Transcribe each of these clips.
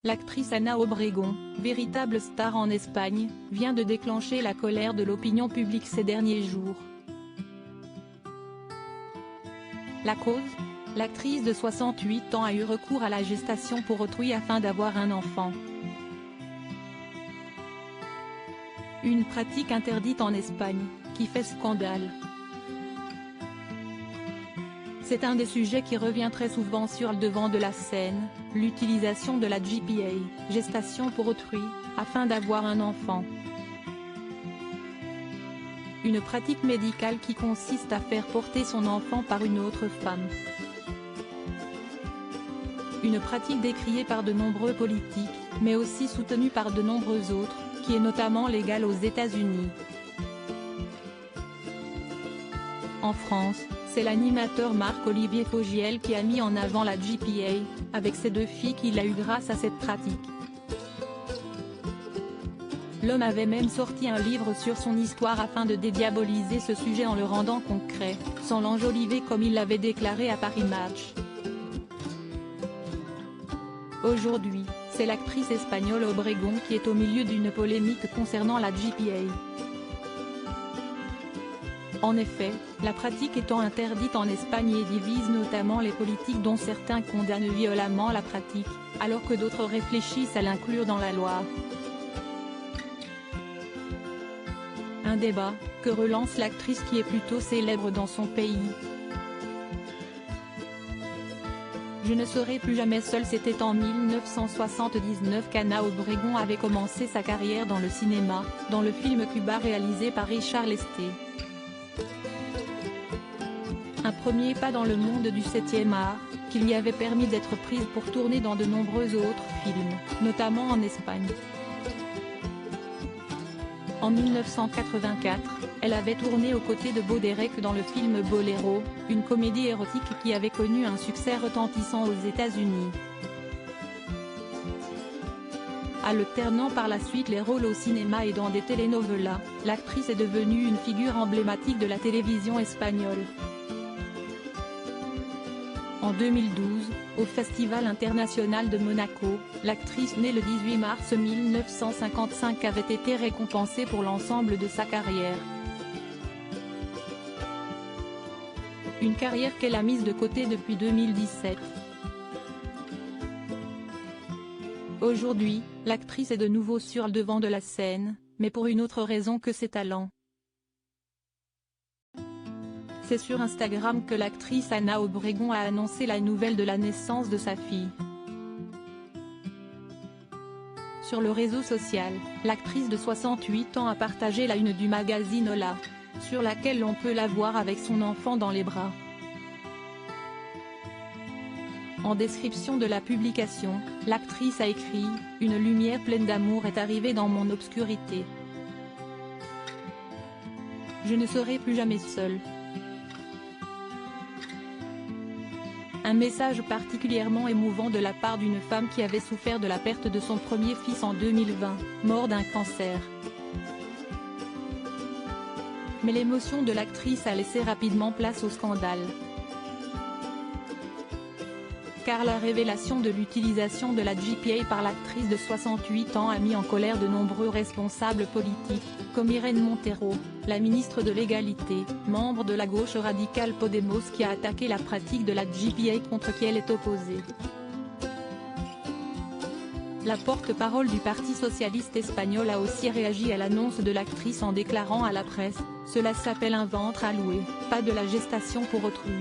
L'actrice Ana Obregón, véritable star en Espagne, vient de déclencher la colère de l'opinion publique ces derniers jours. La cause ? L'actrice de 68 ans a eu recours à la gestation pour autrui afin d'avoir un enfant. Une pratique interdite en Espagne, qui fait scandale. C'est un des sujets qui revient très souvent sur le devant de la scène, l'utilisation de la GPA, gestation pour autrui, afin d'avoir un enfant. Une pratique médicale qui consiste à faire porter son enfant par une autre femme. Une pratique décriée par de nombreux politiques, mais aussi soutenue par de nombreux autres, qui est notamment légale aux États-Unis. En France, c'est l'animateur Marc-Olivier Fogiel qui a mis en avant la GPA, avec ses 2 filles qu'il a eues grâce à cette pratique. L'homme avait même sorti un livre sur son histoire afin de dédiaboliser ce sujet en le rendant concret, sans l'enjoliver comme il l'avait déclaré à Paris Match. Aujourd'hui, c'est l'actrice espagnole Obregón qui est au milieu d'une polémique concernant la GPA. En effet, la pratique étant interdite en Espagne et divise notamment les politiques dont certains condamnent violemment la pratique, alors que d'autres réfléchissent à l'inclure dans la loi. Un débat, que relance l'actrice qui est plutôt célèbre dans son pays. Je ne serai plus jamais seule. C'était en 1979 qu'Ana Obregón avait commencé sa carrière dans le cinéma, dans le film Cuba réalisé par Richard Leste. Un premier pas dans le monde du 7e art, qui lui avait permis d'être prise pour tourner dans de nombreux autres films, notamment en Espagne. En 1984, elle avait tourné aux côtés de Bo Derek dans le film Bolero, une comédie érotique qui avait connu un succès retentissant aux États-Unis. Alternant par la suite les rôles au cinéma et dans des telenovelas, l'actrice est devenue une figure emblématique de la télévision espagnole. En 2012, au Festival international de Monaco, l'actrice née le 18 mars 1955 avait été récompensée pour l'ensemble de sa carrière. Une carrière qu'elle a mise de côté depuis 2017. Aujourd'hui, l'actrice est de nouveau sur le devant de la scène, mais pour une autre raison que ses talents. C'est sur Instagram que l'actrice Ana Obregón a annoncé la nouvelle de la naissance de sa fille. Sur le réseau social, l'actrice de 68 ans a partagé la une du magazine Hola, sur laquelle on peut la voir avec son enfant dans les bras. En description de la publication, l'actrice a écrit « Une lumière pleine d'amour est arrivée dans mon obscurité. Je ne serai plus jamais seule. » Un message particulièrement émouvant de la part d'une femme qui avait souffert de la perte de son premier fils en 2020, mort d'un cancer. Mais l'émotion de l'actrice a laissé rapidement place au scandale. Car la révélation de l'utilisation de la GPA par l'actrice de 68 ans a mis en colère de nombreux responsables politiques, comme Irene Montero, la ministre de l'Égalité, membre de la gauche radicale Podemos qui a attaqué la pratique de la GPA contre qui elle est opposée. La porte-parole du Parti socialiste espagnol a aussi réagi à l'annonce de l'actrice en déclarant à la presse « Cela s'appelle un ventre à louer, pas de la gestation pour autrui ».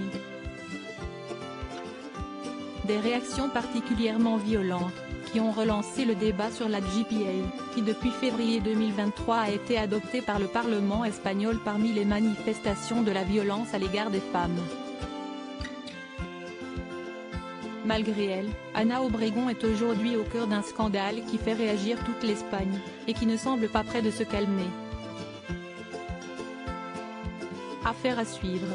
Des réactions particulièrement violentes, qui ont relancé le débat sur la GPA, qui depuis février 2023 a été adoptée par le Parlement espagnol parmi les manifestations de la violence à l'égard des femmes. Malgré elle, Ana Obregón est aujourd'hui au cœur d'un scandale qui fait réagir toute l'Espagne, et qui ne semble pas près de se calmer. Affaire à suivre.